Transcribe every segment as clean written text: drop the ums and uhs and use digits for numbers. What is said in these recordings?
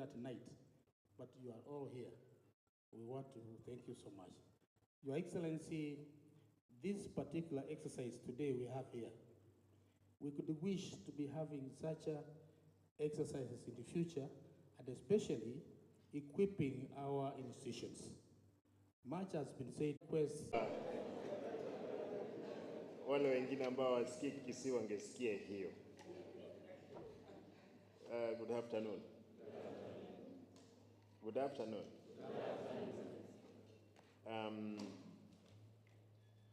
at night, but you are all here. We want to thank you so much. Your Excellency, this particular exercise today we have here, we could wish to be having such exercises in the future, and especially equipping our institutions. Much has been said. Wale wengine ambao wasikii Kisii wangesikia hiyo. Good afternoon. Good afternoon.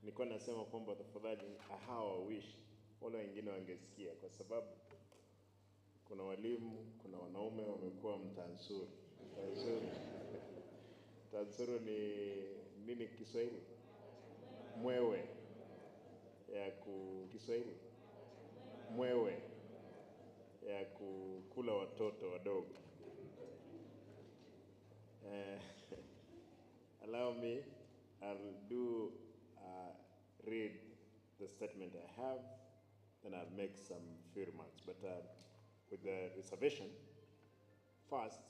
Nilikuwa nasema kwamba tafadhali hawa wish wale wengine wangesikia, kwa sababu kuna walimu, kuna wanaume wamekuwa mtansuru. Tansuru ni nini Kiswahili? Mwewe ya Kiswahili. Mwewe ya kukula watoto wadogo. Allow me, I'll read the statement I have, then I'll make some few remarks. But with the reservation, first,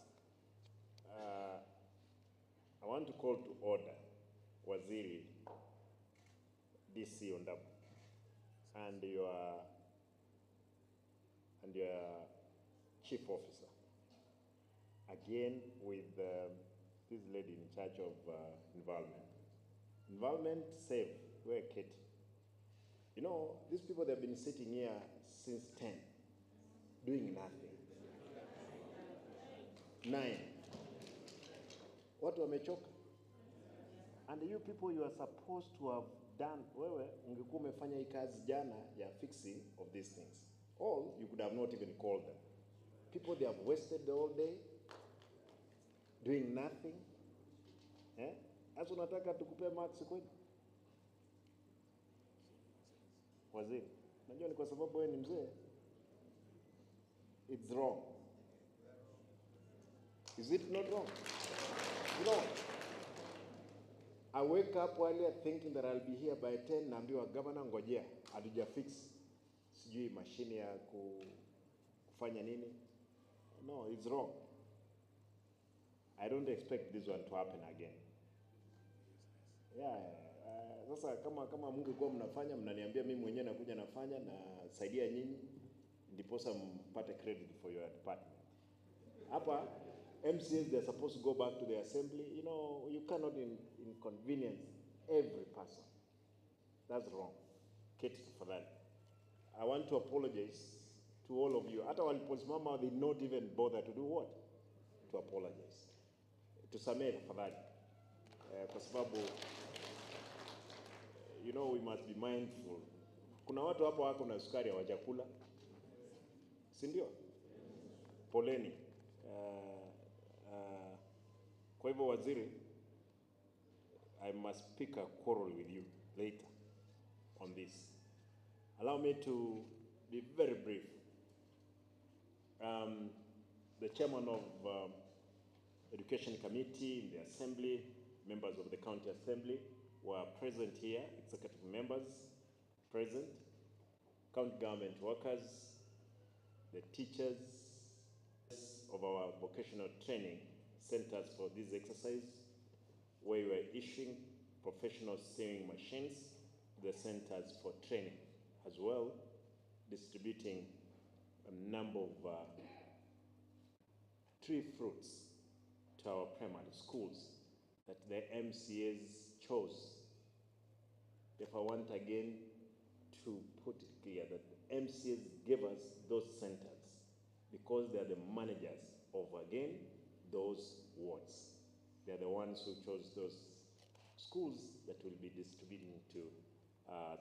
I want to call to order Waziri DC Ondabu and your chief officer, again with this lady in charge of environment. Environment safe, where Kate. You know, these people, they've been sitting here since 10, doing nothing. 9. Watu wamechoka. And you people, you are supposed to have done, wewe ungekuwa umefanya hii kazi jana ya fixing of these things. All, you could have not even called them. People, they have wasted the whole day doing nothing. Asa unataka tukupe marks kweli? Waziri, najua ni kwa sababu wewe ni mzee. It's wrong. Is it not wrong? You know, I wake up earlier thinking that I'll be here by 10, naambiwa governor ngojea, hatuja fix sijui mashine ya kufanya nini. No, it's wrong. I don't expect this one to happen again. Sasa kama Mungu kwa mnafanya, mnaniambia mimi mwenyewe nakuja nafanya na saidia nyinyi, ndiposa mpate credit for your department. Hapa MCAs, they're supposed to go back to the assembly. You know, you cannot inconvenience every person. That's wrong. Kate, for that. I want to apologize to all of you. Hata waliposimama, they not even bother to do what? To apologize. Tusamehe tafadhali. Kwa sababu, you know, we must be mindful. Kuna watu hapo wako na sukari hawajakula. Si ndio? Poleni. Kwa hivyo waziri, I must pick a quarrel with you later on this. Allow me to be very brief. The chairman of Education Committee in the Assembly, members of the County Assembly were present here, executive members present, county government workers, the teachers of our vocational training centers for this exercise, where we were issuing professional sewing machines to the centers for training, as well distributing a number of tree fruits to our primary schools that the MCAs chose. If I want again to put it clear that the MCAs gave us those centers because they are the managers of, again, those wards. They are the ones who chose those schools that will be distributing to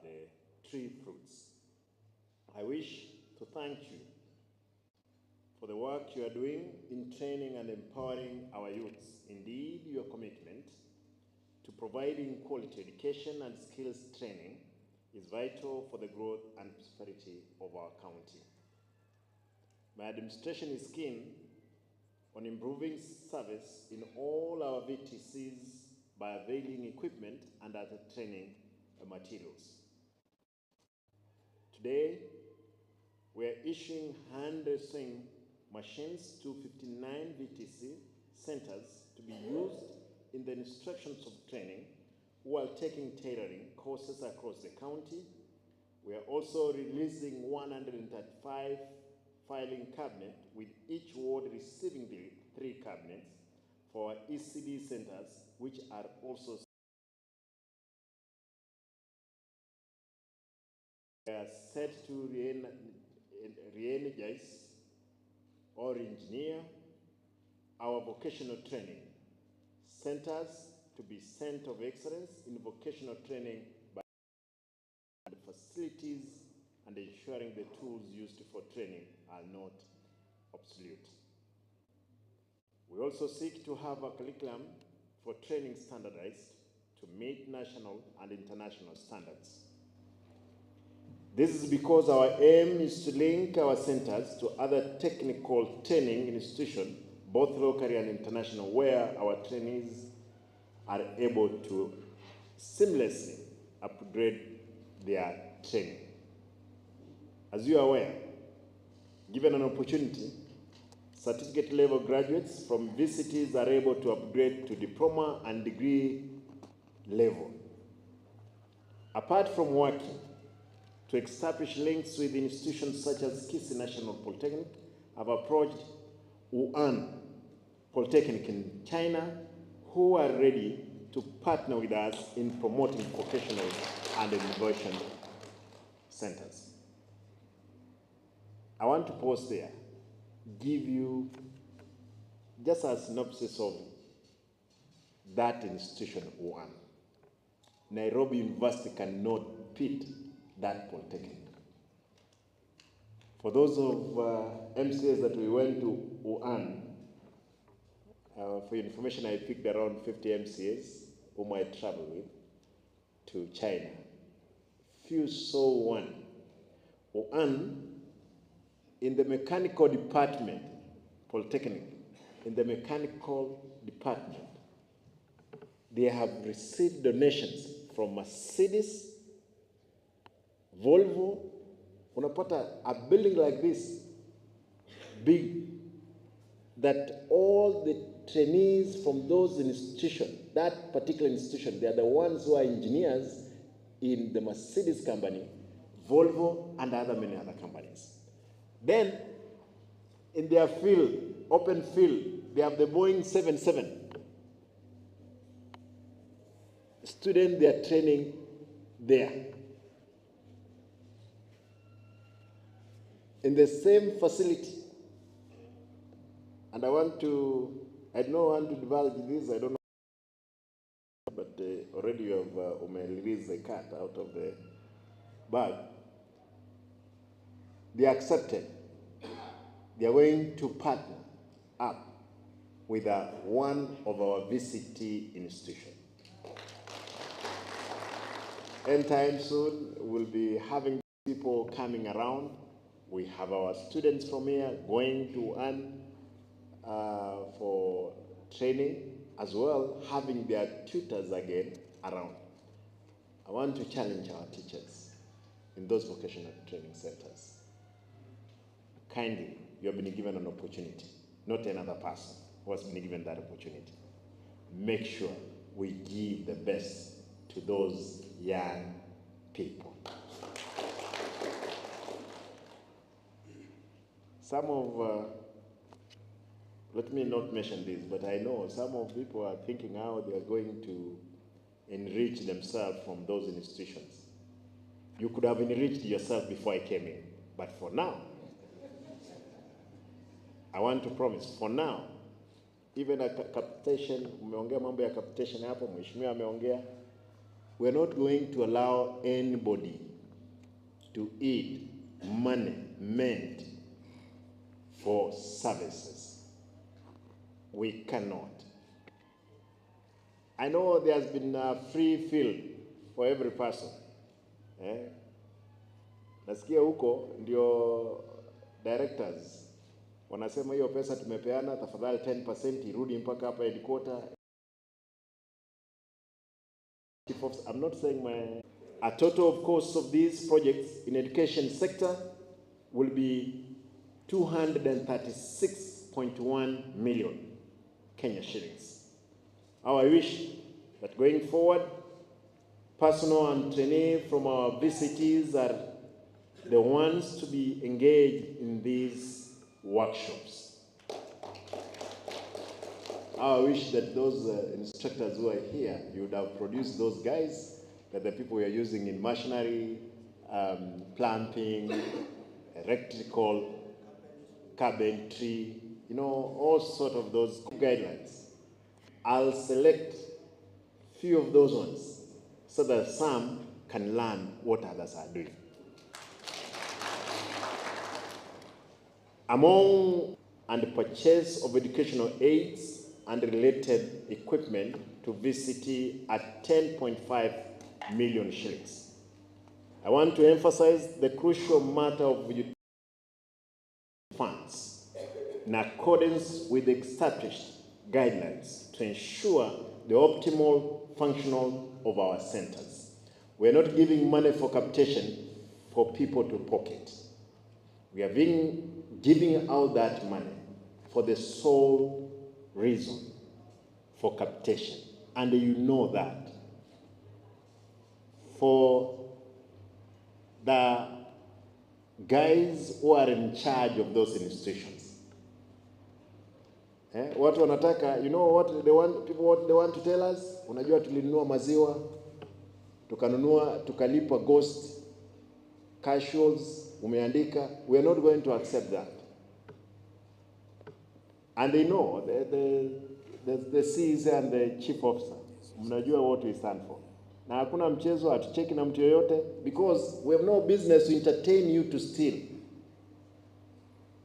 the tree fruits. I wish to thank you for the work you are doing in training and empowering our youths. Indeed, your commitment to providing quality education and skills training is vital for the growth and prosperity of our county. My administration is keen on improving service in all our Vtc'S by availing equipment and other training materials. Today, we are issuing hand sewing machines to 59 VTC centers to be used in the instructions of training while taking tailoring courses across the county. We are also releasing 135 filing cabinets, with each ward receiving the 3 cabinets for our ECD centers, which are also set to re-energize or engineer our vocational training centers to be centers of excellence in vocational training by the facilities and ensuring the tools used for training are not obsolete. We also seek to have a curriculum for training standardized to meet national and international standards. This is because our aim is to link our centers to other technical training institutions, both locally and international, where our trainees are able to seamlessly upgrade their training. As you are aware, given an opportunity, certificate level graduates from Vtc'S are able to upgrade to diploma and degree level. Apart from working to establish links with institutions such as H.E National Polytechnic, I've approached Wuhan Polytechnic in China, who are ready to partner with us in promoting vocational and innovation centers. I want to pause there, give you just a synopsis of that institution, Wuhan. Nairobi University cannot beat that polytechnic. For those of MCAs that we went to Wuhan, for your information, I picked around 50 MCAs whom I traveled with to China. Few saw one. Wuhan, in the mechanical department, Polytechnic, in the mechanical department, they have received donations from Mercedes, Volvo. Unapata a building like this, big, that all the trainees from those institutions, that particular institution, they are the ones who are engineers in the Mercedes company, Volvo, and many other companies. Then, in their field, open field, they have the Boeing 77. Students, they are training there. In the same facility. And I don't want to divulge this, I don't know, but already you have released the cat out of the bag. They accepted. They are going to partner up with one of our VCT institutions. Anytime soon, we'll be having people coming around. We have our students from here going to earn for training, as well having their tutors again around. I want to challenge our teachers in those vocational training centers. Kindly, you have been given an opportunity, not another person who has been given that opportunity. Make sure we give the best to those young people. Some of, let me not mention this, but I know some of people are thinking how they are going to enrich themselves from those institutions. You could have enriched yourself before I came in, but for now, I want to promise, for now, even a capitation, umeongea mambo ya capitation hapo, mheshimiwa ameongea, we're not going to allow anybody to eat money meant for services. We cannot. I know there's been a free field for every person. Nasikia huko ndio directors wanasema hiyo pesa tumepeana, tafadhali 10% irudi mpaka hapa headquarter. I'm not saying a total of cost of these projects in education sector will be 236.1 million Kenya shillings. How I wish that going forward, personnel and trainees from our VCTs are the ones to be engaged in these workshops. I wish that those instructors who are here, you would have produced those guys, that the people we are using in machinery, plumbing, electrical, carpentry, you know, all sort of those guidelines. I'll select few of those ones so that some can learn what others are doing. Among and purchase of educational aids and related equipment to VCT at 10.5 million shillings. I want to emphasize the crucial matter of funds in accordance with the established guidelines to ensure the optimal functional of our centers. We are not giving money for capitation for people to pocket. We are giving out that money for the sole reason for capitation. And you know that. For the guys who are in charge of those institutions. Watu wanataka, you know what they want, people what they want to tell us? Unajua tulinunua maziwa, tukalipa ghost, casuals, umeandika. We are not going to accept that. And they know, the CEs and the chief officer, mnajua what we stand for. Na hakuna mchezo, hatucheki na mtu yoyote, because we have no business to entertain you to steal.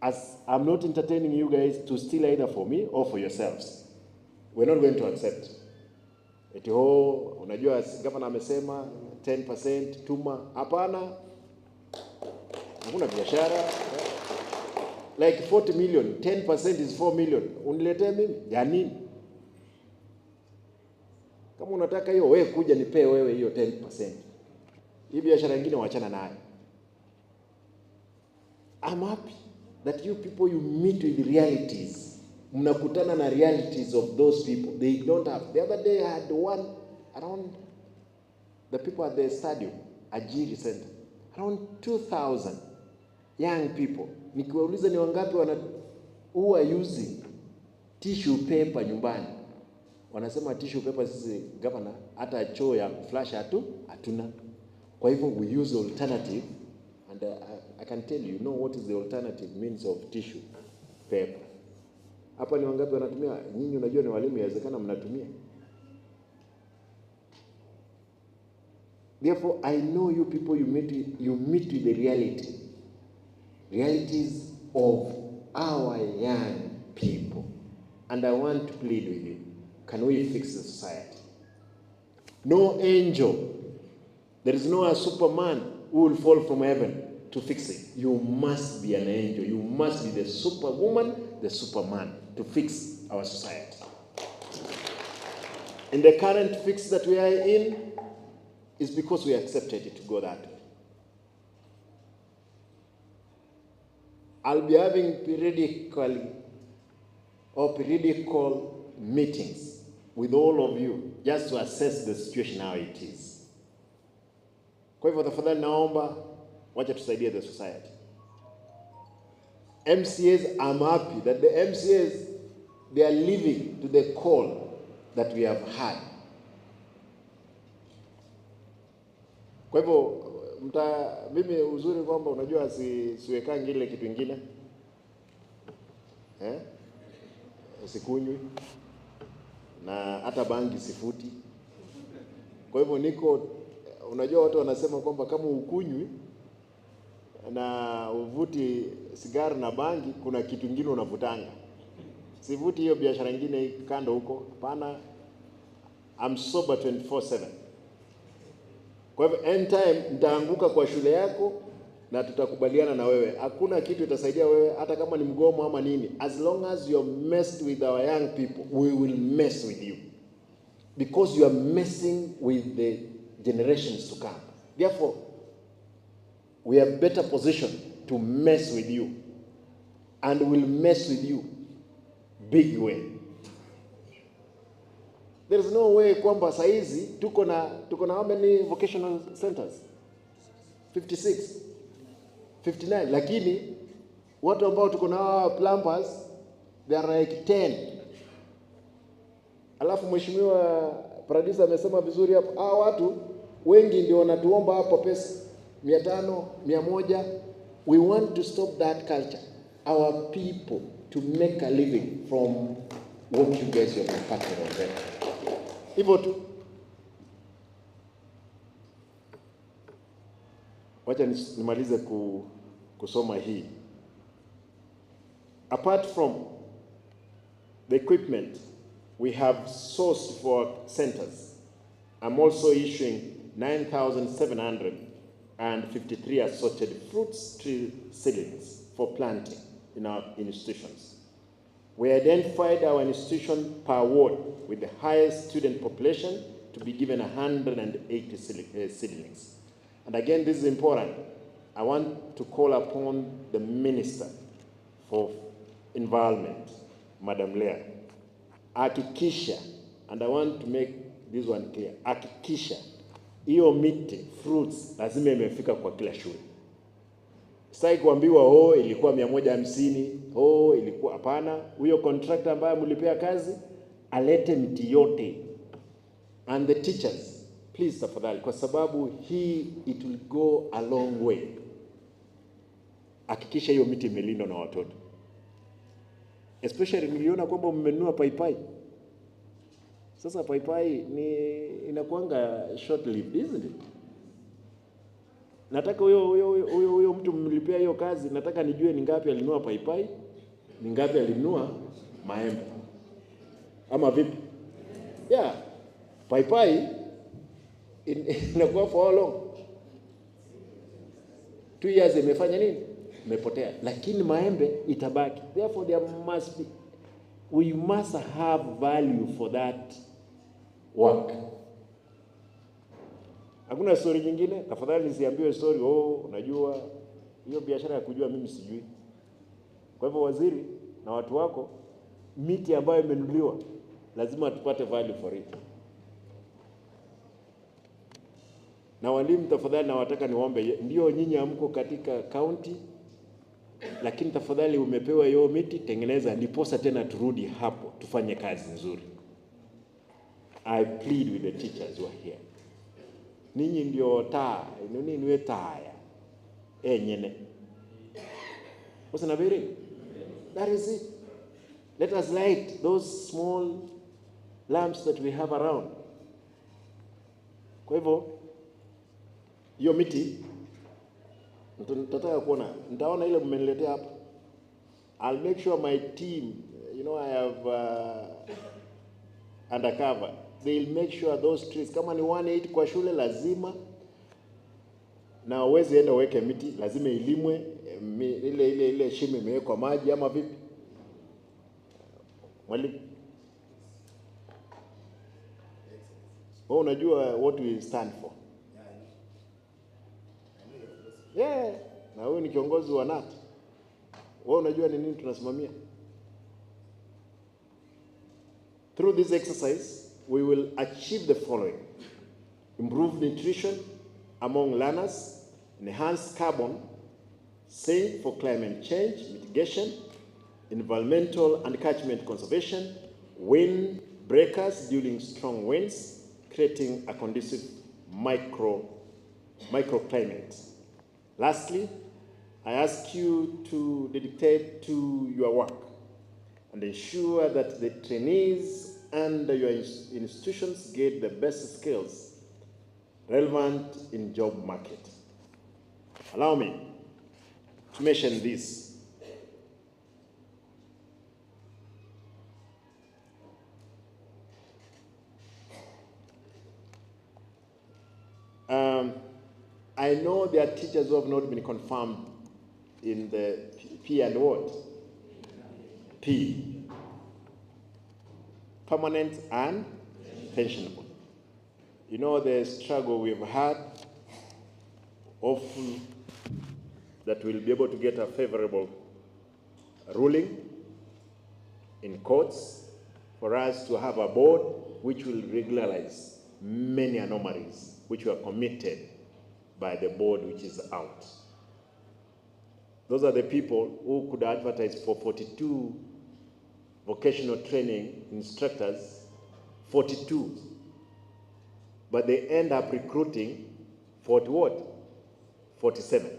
As I'm not entertaining you guys to steal either for me or for yourselves. We're not going to accept. Eti unajua gavana amesema 10% tuma. Hapana. Hakuna biashara. Like 40 million, 10% is 4 million. Uniletee mimi? Ya nini? Kama unataka hiyo, wewe kuja nipe wewe hiyo 10%. Hii biashara nyingine waachana nayo. I'm happy that you people, you meet with the realities. Mnakutana na realities of those people. They don't have. The other day I had one around the people at the stadium, H.E Center. Around 2,000 young people. Nikiwauliza ni wangapi who are using tissue paper nyumbani. Wanasema tissue paper sisi gavana hata choo ya flash hatuna. Kwa hivyo we use alternative, and I can tell you know what is the alternative means of tissue paper. Hapa ni wangapi wanatumia? Nyinyi unajua ni walimu, yawezekana mnatumia. Therefore I know you people, you meet with the realities of our young people, and I want to plead with you. Can we fix the society? No angel. There is no a Superman who will fall from heaven to fix it. You must be an angel. You must be the Superwoman, the Superman to fix our society. And the current fix that we are in is because we accepted it to go that way. I'll be having periodical meetings with all of you just to assess the situation how it is. Kwa hivyo tafadhali naomba wacha tusaidie the society. MCAs, I'm happy that the MCAs, they are living to the call that we have had. Kwa hivyo mimi uzuri kwamba unajua siwekangi ile kitu kingine. Sikunywi na hata bangi sifuti. Kwa hivyo unajua watu wanasema kwamba kama ukunywi na uvuti sigara na bangi, kuna kitu kingine unavutanga. Sivuti hiyo biashara nyingine kando huko. Hapana. I'm sober 24/7. Kwa hivyo anytime nitaanguka kwa shule yako na tutakubaliana na wewe. Hakuna kitu itasaidia wewe hata kama ni mgomo ama nini. As long as you are messed with our young people, we will mess with you. Because you are messing with the generations to come. Therefore, we are better positioned to mess with you and will mess with you big way. There is no way kwamba saizi tuko na how many vocational centers? 56, 59. Lakini watu ambao tuko na plumbers, they are like 10. Alafu mheshimiwa producer amesema vizuri hapo, watu wengi ndio wanatuomba hapo pesa 500, 100. We want to stop that culture. Our people to make a living from what you guys are manufacturing already. Hivyo tu. Wacha nimalize kusoma hii. Apart from the equipment we have sourced for centers, I'm also issuing 9,753 assorted fruits tree seedlings for planting in our institutions. We identified our institution per ward with the highest student population to be given 180 seedlings. And again, this is important. I want to call upon the Minister for Environment, Madam Leah, hakikisha, and I want to make this one clear, hakikisha hiyo miti fruits lazima imefika kwa kila shule. Sasa kuambiwa ilikuwa 150, ilikuwa hapana. Huyo contractor ambaye mlipea kazi alete miti yote. And the teachers, please tafadhali, kwa sababu it will go a long way. Hakikisha hiyo miti imelindwa na watoto. Especially niliona kwamba mmenunua paipai. Sasa paipai inakuanga short lived, isn't it? Nataka huyo mtu mlipea hiyo kazi, nataka nijue ni ngapi alinunua paipai, ni ngapi alinunua maembe. Ama vipi? Yeah. Paipai inakuwa for how long? 2 years imefanya nini? Imepotea. Lakini maembe itabaki. Therefore we must have value for that work. Hakuna story nyingine, tafadhali nisiambiwe story, unajua hiyo biashara ya kujua mimi sijui. Kwa hivyo waziri na watu wako, miti ambayo imenunuliwa lazima tupate value for it. Na walimu tafadhali nawataka niwaombe, ndio nyinyi hamko katika county, lakini tafadhali umepewa hiyo miti, tengeneza ndiposa tena turudi hapo tufanye kazi nzuri. I plead with the teachers who are here. Ninyi ndio taa, niwe taya. Nyene. What's an abiri? That is it. Let us light those small lamps that we have around. Kwa hivyo, hiyo miti, nitataka kuona, nitaona ile mmeniletea hapa. I'll make sure my team, I have undercover. They'll make sure those trees, kama ni 180 kwa shule lazima, na uweze enda uweke miti, lazima ilimwe, ile shimo imewekwa maji ama vipi? Mwalimu, unajua what we stand for? Yeah, na wewe ni kiongozi wa NAT. Unajua ni nini tunasimamia? Through this exercise, we will achieve the following: improved nutrition among learners, enhanced carbon sink for climate change mitigation, environmental and catchment conservation, wind breakers during strong winds, creating a conducive microclimate. Lastly, I ask you to dedicate to your work and ensure that the trainees and your institutions get the best skills relevant in job market. Allow me to mention this. I know there are teachers who have not been confirmed in the P and what? P. Permanent and pensionable. You know the struggle we've had. Hopefully that we'll be able to get a favorable ruling in courts for us to have a board which will regularize many anomalies which were committed by the board which is out. Those are the people who could advertise for 42 vocational training instructors, 42. But they end up recruiting 40 what? 47.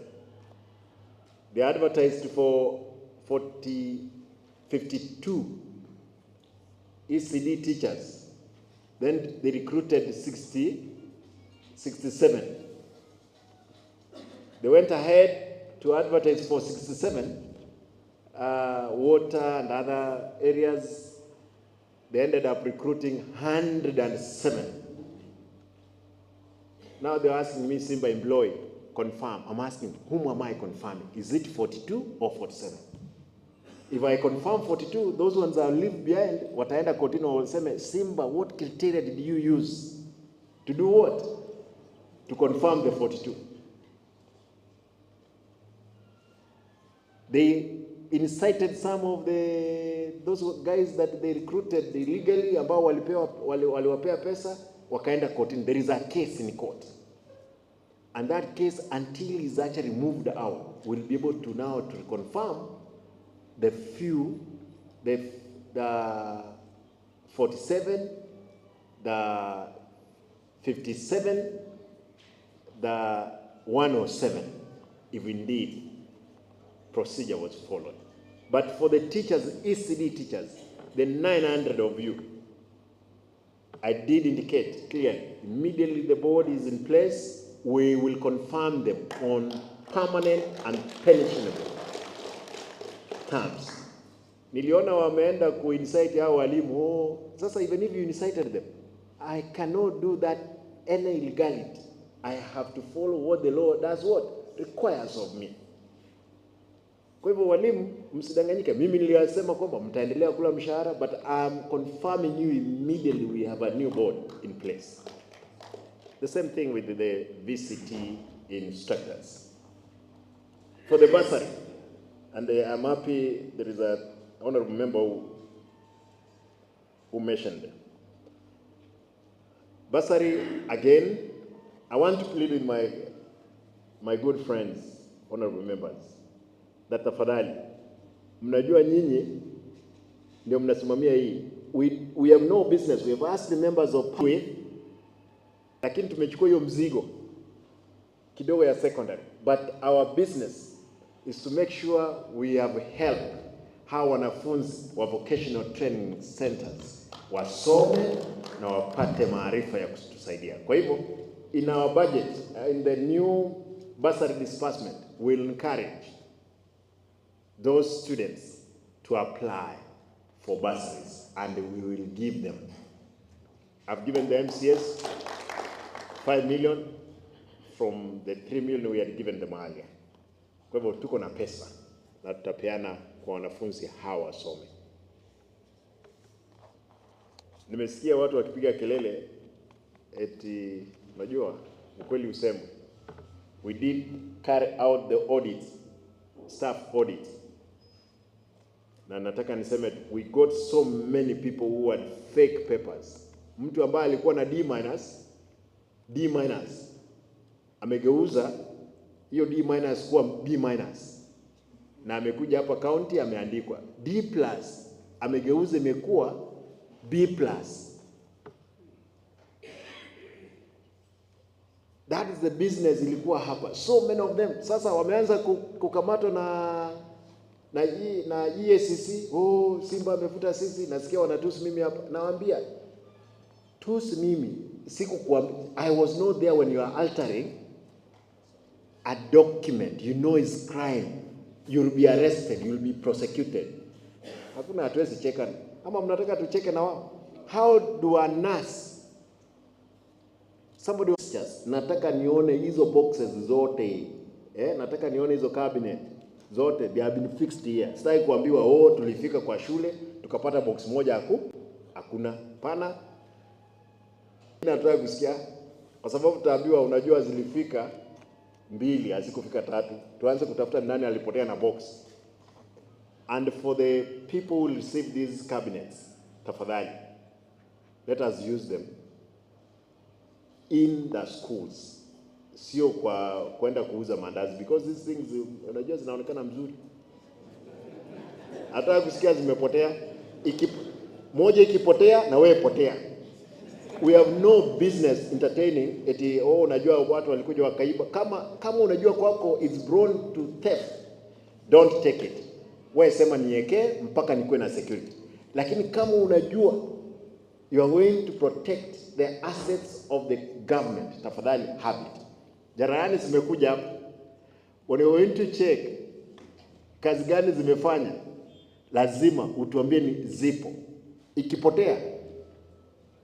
They advertised for 52 ECD teachers. Then they recruited 67. They went ahead to advertise for 67, water and other areas. They ended up recruiting 107. Now they're asking me, Simba employee, confirm. I'm asking, whom am I confirming? Is it 42 or 47? If I confirm 42, those ones I'll leave behind. Wataenda kotini waseme, Simba, what criteria did you use? To do what? To confirm the 42. They incited some of those guys that they recruited illegally, ambao waliwapea pesa, wakaenda kotini. There is a case in court. And that case, until it's actually moved out, we'll be able to now to confirm the 47, the 57, the 107, if indeed procedure was followed. But for the teachers, ECD teachers, the 900 of you, I did indicate clearly, immediately the board is in place, we will confirm them on permanent and pensionable terms. Niliona wameenda ku-incite hao walimu, sasa even if you incited them, I cannot do that any illegality. I have to follow what the law does what? Requires of me. Kwa hivyo walimu, msidanganyike. Mimi niliyasema kwamba mtaendelea kula mshahara, but I'm confirming you immediately we have a new board in place. The same thing with the VCT instructors. For the bursary, and I'm happy there is an honorable member who mentioned it. Bursary, again, I want to plead with my good friends, honorable members, that tafadhali, mnajua nyinyi ndio mnasimamia hii. We have no business. We have asked the members of PUE, lakini tumechukua hiyo mzigo kidogo ya secondary. But our business is to make sure we have help how wanafunzi wa vocational training centers wasome na wapate maarifa ya kutusaidia. Kwa hivyo, in our budget, in the new bursary disbursement, we'll encourage those students to apply for bursaries, and we will give them. I've given the MCS 5 million from the 3 million we had given them earlier. Kwa hivyo tuko na pesa na tutapeana kwa wanafunzi hawa wasome. Nimesikia watu wakipiga kelele eti unajua ukweli useme. We did carry out the audit, staff audit. Na nataka niseme we got so many people who had fake papers. Mtu ambaye alikuwa na D- amegeuza hiyo D- kuwa B-, na amekuja hapa county ameandikwa D+, amegeuza imekuwa B+. That is the business ilikuwa hapa. So many of them sasa wameanza kukamatwa na EACC. Oh, Simba amefuta sisi. Nasikia wanatusi mimi hapa. Nawaambia tusi mimi I was not there when you are altering a document. You know it's crime. You'll be arrested, you'll be prosecuted. Hakuna hatuwezi cheka. Ama mnataka tucheke na wao? How do a nurse, somebody just nataka nione hizo boxes zote, nataka nione hizo cabinet zote, they have been fixed here. Sitaki kuambiwa tulifika kwa shule tukapata box moja hakuna. Pana nataka kusikia, kwa sababu tutaambiwa unajua zilifika 2 hazikufika 3. Tuanze kutafuta nani alipotea na box. And for the people who receive these cabinets, tafadhali, let us use them in the schools. Sio kwa kwenda kuuza mandazi, because these things unajua zinaonekana mzuri. Hata kusikia zimepotea, moja ikipotea na wewe potea. We have no business entertaining eti unajua watu walikuja wakaiba. Kama unajua kwako is prone to theft, don't take it. Wewe sema niweke mpaka nikuwe na security. Lakini kama unajua you are going to protect the assets of the government, tafadhali have it. Jarani zimekuja hapa. When you are going to check kazi gani zimefanya, lazima utuambie ni zipo. Ikipotea,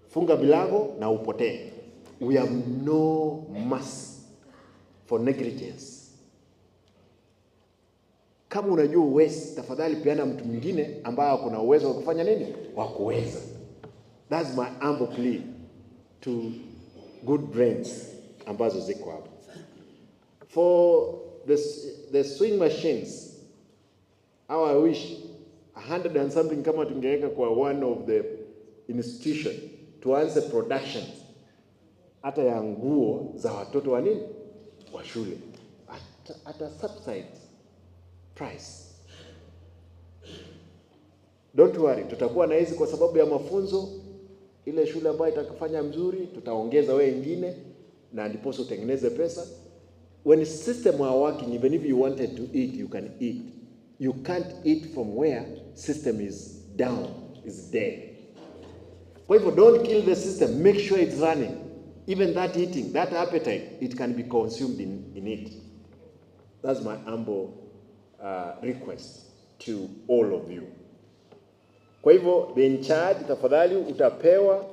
funga bilango na upotee. We have no mercy for negligence. Kama unajua uwezi, tafadhali peana mtu mwingine ambaye akona uwezo wa kufanya nini? Wa kuweza. That's my humble plea to good brains ambazo ziko hapa. For the swing machines, how I wish 100 and something kama tungeweka kwa one of the institution to answer production hata ya nguo za watoto wa nini? Wa shule. At a subsidized price. Don't worry, tutakuwa na hizi kwa sababu ya mafunzo. Ile shule ambayo itakufanya mzuri, tutaongeza wewe wengine na ndiposo utengeneze pesa. When the system are working, even if you wanted to eat, you can eat. You can't eat from where system is down, is dead. Kwa hivyo, don't kill the system, make sure it's running. Even that eating, that appetite, it can be consumed in it. That's my humble request to all of you. Kwa hivyo, the in charge, tafadhali utapewa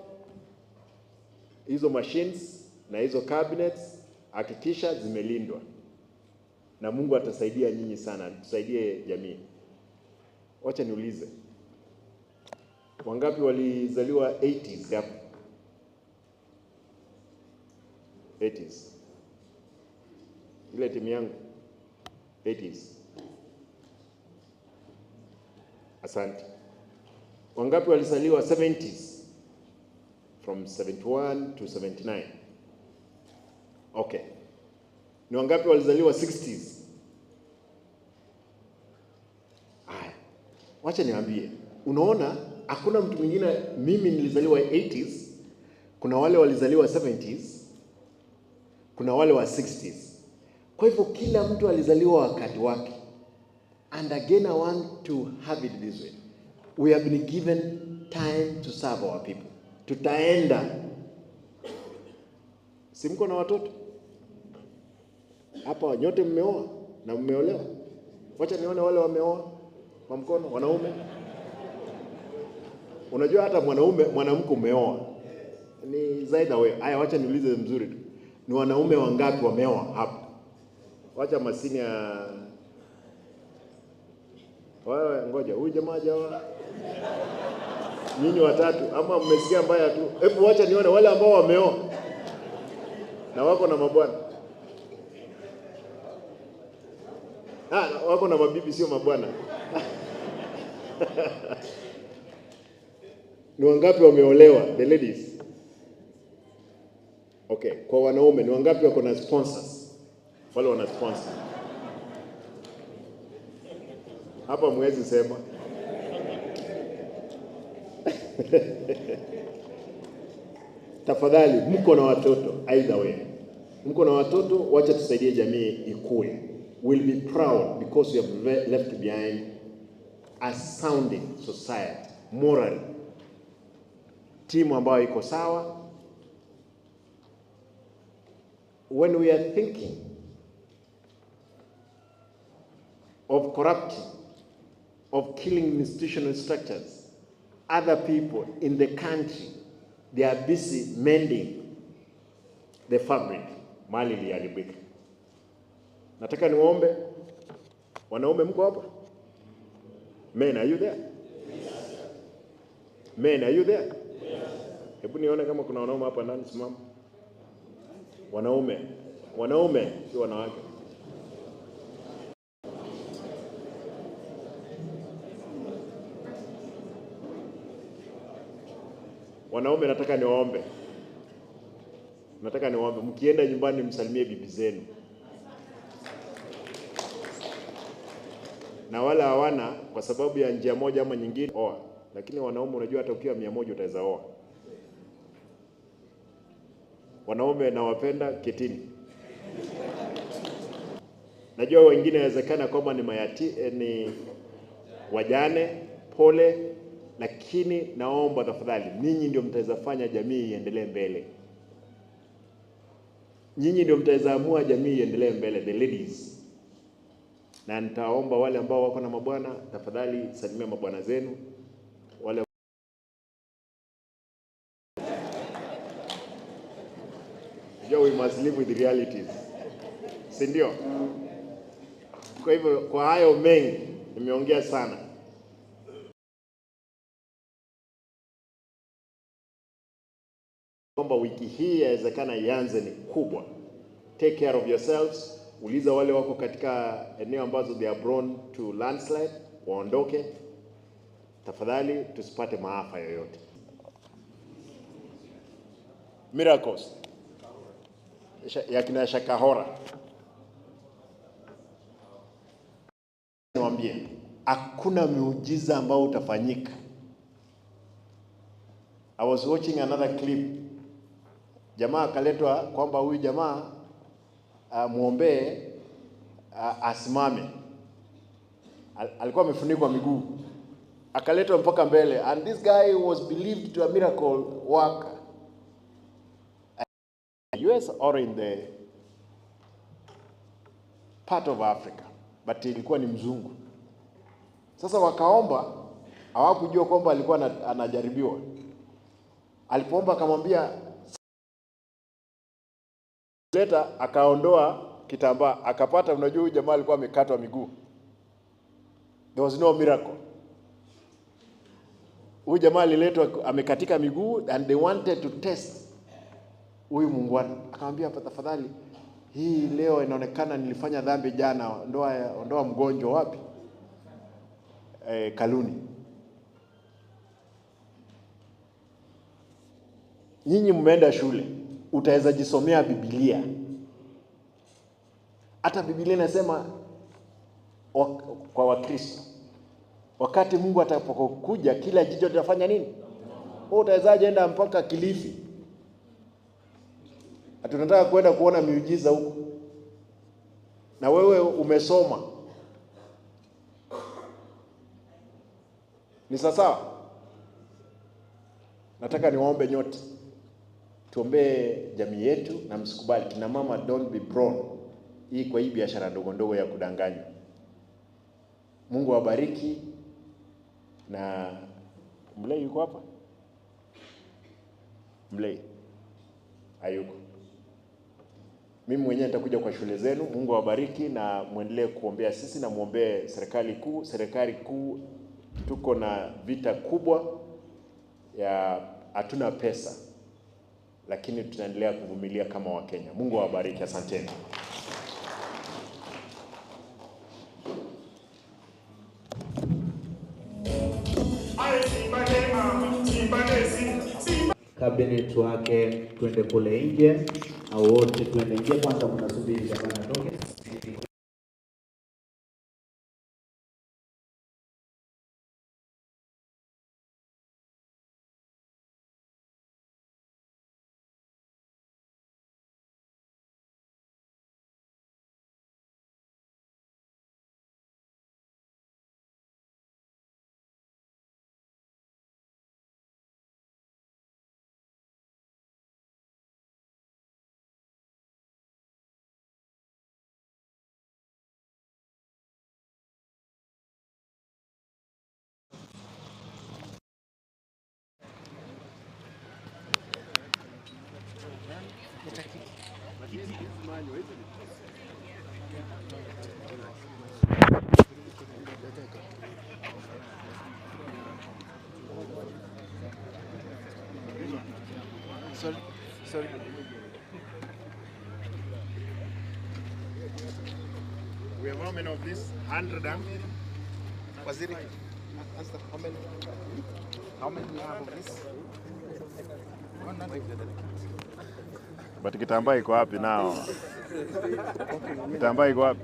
hizo machines na hizo cabinets, hakikisha zimelindwa. Na Mungu atasaidia nyinyi sana, tusaidie jamii. Wacha niulize. Wangapi walizaliwa 80s hapo? 80s. Ile timu yangu 80s. Asante. Wangapi walizaliwa 70s? From 71 to 79. Okay. Ni wangapi walizaliwa 60s? Haya. Wacha niambie. Unaona, hakuna mtu mwingine. Mimi nilizaliwa 80s, kuna wale walizaliwa 70s, kuna wale wa 60s. Kwa hivyo kila mtu alizaliwa wakati wake. And again, I want to have it this way. We have been given time to serve our people. Tutaenda. Si mko na watoto? Hapa nyote mmeoa na mmeolewa. Wacha nione wale wameoa kwa mkono, wanaume. Unajua hata mwanamke umeoa ni zaida wewe. Haya, wacha niulize mzuri tu. Ni wanaume wangapi wameoa hapa? Wacha masini ya wewe, ngoja huyu jamaa jawa. Nyinyi watatu ama mmesikia mbaya tu. Hebu wacha nione wale ambao wameoa na wako na mabwana. Wako na mabibi, sio mabwana. Ni wangapi wameolewa, the ladies? Okay, kwa wanaume ni wangapi wako na sponsors? Wale wana sponsor. Hapa mwezi sema. Tafadhali, mko na watoto, either way. Mko na watoto, wacha tusaidie jamii ikue. We'll be proud because we have left behind a sounding society, moral. Timu ambayo iko sawa. When we are thinking of corrupting, of killing institutional structures, other people in the country, they are busy mending the fabric. Mali iliharibika. Nataka niwaombe, wanaume mko hapa? Men, are you there? Yes. Men, are you there? Yes. Hebu nione kama kuna wanaume hapa ndani, simama. Wanaume, si wanawake. Wanaume nataka niwaombe. Mkienda nyumbani msalimie bibi zenu. Na wala hawana kwa sababu ya njia moja ama nyingine oa. Lakini wanaume unajua hata ukiwa 100 utaweza oa. Wanaume nawapenda, ketini. Najua wengine inawezekana kwamba ni wajane, pole, lakini naomba tafadhali ninyi ndio mtaweza fanya jamii iendelee mbele. Nyinyi ndio mtaweza amua jamii iendelee mbele, the ladies. Na nitaomba wale ambao wako na mabwana, tafadhali salimia mabwana zenu. Wale we must live with the realities. Si ndio? Kwa hivyo kwa hayo mengi nimeongea sana. Kwamba wiki hii yawezekana ianze ni kubwa. Take care of yourselves. Uliza wale wako katika eneo ambazo they are prone to landslide, waondoke. Tafadhali tusipate maafa yoyote. Miracles. Ya kina Shakahora. Niwaambie, hakuna miujiza ambao utafanyika. I was watching another clip. Jamaa akaletwa kwamba huyu jamaa muombee asimame. Alikuwa amefunikwa miguu. Akaletwa mpaka mbele, and this guy was believed to a miracle worker. US or in the part of Africa, but ilikuwa ni mzungu. Sasa wakaomba, hawakujua kwamba alikuwa anajaribiwa. Alipoomba akamwambia leta, akaondoa kitambaa, akapata, unajua huyu jamaa alikuwa amekatwa miguu. There was no miracle. Huyu jamaa aliletwa amekatika miguu, and they wanted to test huyu muungwana. Akamwambia tafadhali, hii leo inaonekana nilifanya dhambi jana, ondoa mgonjwa wapi? Kaluni. Nyinyi mmeenda shule, utaweza jisomea Biblia. Hata Biblia inasema kwa Wakristo, wakati Mungu atakapokuja kila jicho litafanya nini? Wewe utawezaje enda mpaka Kilifi? Tunataka kwenda kuona miujiza huko. Na wewe umesoma. Ni sawa? Nataka niwaombe nyote. Tuombee jamii yetu na msikubali. Kina mama, don't be prone kwa hii biashara ndogo ndogo ya kudanganya. Mungu awabariki. Na Mlei yuko hapa? Mlei hayuko. Mimi mwenyewe nitakuja kwa shule zenu. Mungu awabariki na muendelee kuombea sisi na muombee serikali kuu. Serikali kuu tuko na vita kubwa ya hatuna pesa, lakini tunaendelea kuvumilia kama Wakenya. Mungu awabariki, asanteni. Cabinet wake twende kule nje, au wote twende nje kwanza, mnasubiri gavana atoke. Sorry. We have how many of this? 100 and? Waziri, how many do you have of this? But kitambaa iko wapi nao? Kitambaa iko wapi?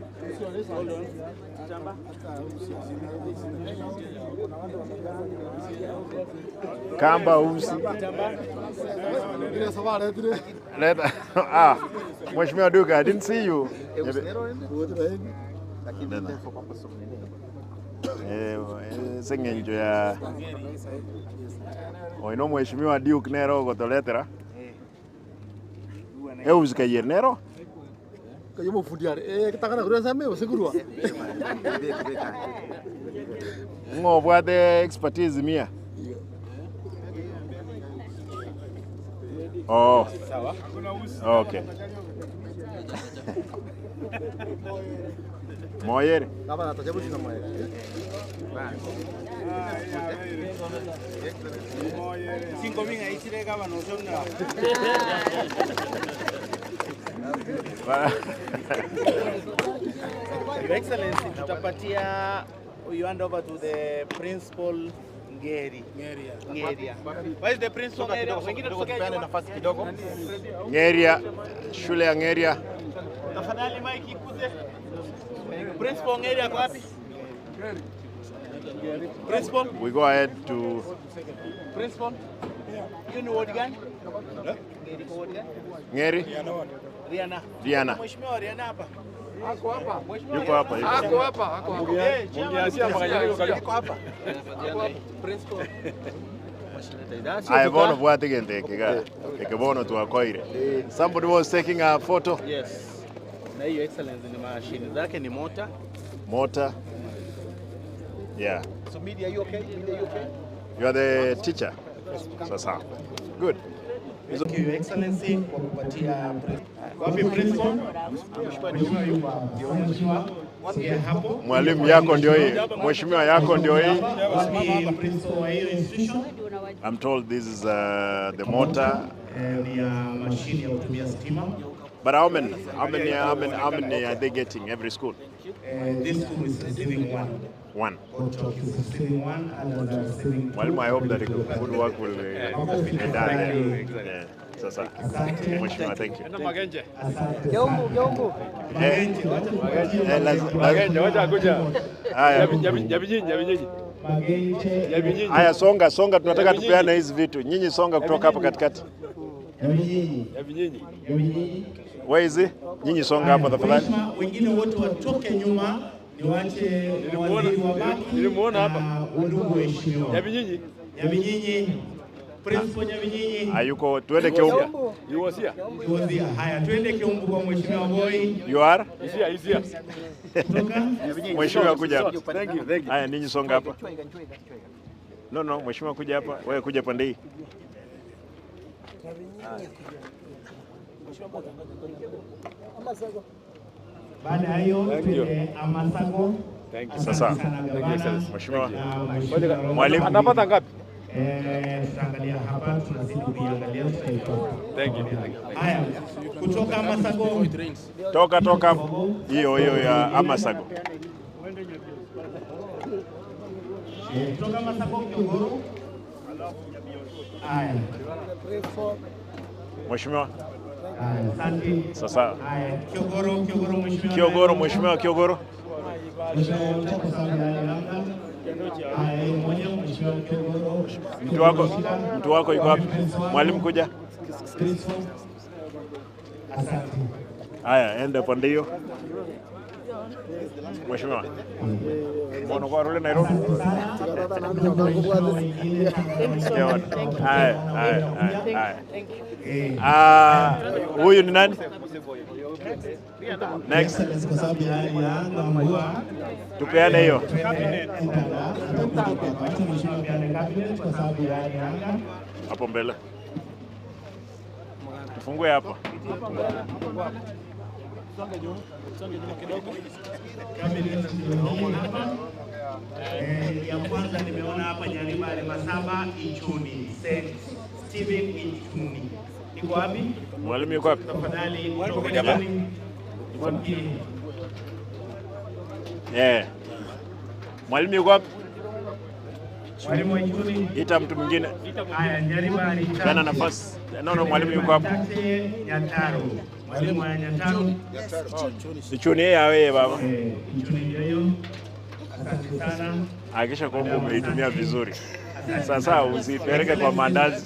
Kamba usi. Leta. Mheshimiwa Duka, I didn't see you. Sengenjo ya Oino Mheshimiwa Duke nero gotoletera. Uzika yer nero? Kayo mo fundiare. Kitaka kuria same usigurwa. Ngo bwate expertise mia. Oh. Sawa. Okay. Moyer. Kama natajabu shina moyer. Cinco mil ahí sí le gaban no son nada. Your Excellency, tutapatia you hand over to the principal Ngeri. Where is the principal Ngeri? Wengine tusipeane nafasi kidogo. Ngeria, shule ya Ngeria. Tafadhali Mike ikuje. Principal Ngeri ako wapi? Principal? We go ahead to Principal? You know what gani? Ngeri. Riana. Mheshimiwa Riana hapa. Yuko hapa. Principal. I bono bwate gente kega. Ekebono tuakoire. Somebody was taking a photo. Yes. Na hiyo Excellency ni mashine zake ni Motor. Yeah. So media, you okay? You are the teacher. Sasa. Good. Thank you, Your Excellency, kwa kupatia wapi principal? Hapo. Mwalimu yako ndio hii. Mheshimiwa yako ndio hii. Principal wa hiyo institution. I'm told this is the motor. Ni mashine ya kutumia stima. But how many are they getting every school? This school is receiving one. Is receiving one and receiving two. Well, I hope that good work will be done there. Yeah. Sasa. Mheshimiwa, thank you. Jongo. Wacha kuja. Haya, songa, tunataka tupeane hizi vitu. Nyinyi songa kutoka hapa katikati. Where is it? Nyinyi songa hapa tafadhali. Wengine wote watoke nyuma, niwache waziri wabaki. Nilimuona hapa. Ndugu waheshimiwa. Yabinyinyi. Principal Yabinyinyi. Hayuko, tuende Kiumbu. Yuosia. Haya, tuende Kiumbu kwa Mheshimiwa Boy. You are? Isia. Kutoka? Mheshimiwa kuja hapa. Thank you. Haya, ninyi songa hapa. No, Mheshimiwa kuja hapa. Wewe kuja pande hii. Baada ya hiyo Amasago. Sasa. Mheshimiwa. Mwalimu anapata ngapi? Tutaangalia hapa, tunazidi kuiangalia tutaipata. Thank you. Haya, kutoka Amasago. Toka hiyo ya Amasago. Kutoka Amasago Kiogoro. Haya. Mheshimiwa. Asante. Sasa. Haya, Kiogoro Mheshimiwa. Kiogoro. Mtu wako yuko wapi? Mwalimu kuja. Haya, enda pande hiyo. Mheshimiwa. Mbona kwa rule Nairobi? Haya. Huyu ni nani? Next. Tupeane hiyo. Hapo mbele. Tufungue hapa. Ya kwanza nimeona hapa Nyaribale Masaba Ichuni, St. Stephen Ichuni. Iko wapi? Mwalimu yuko wapi? Tafadhali kuja hapa. Mwalimu yuko wapi? Mwalimu wa Ichuni. Ita mtu mwingine. Haya, Nyariba Richard. Kana nafasi. No, mwalimu yuko hapo. Nyataro. Mwalimu wa Nyataro. Ichuni yeye awe baba. Ichuni ndio hiyo. Asante sana. Hakikisha kwamba umeitumia vizuri. Sasa usipeleke kwa mandazi.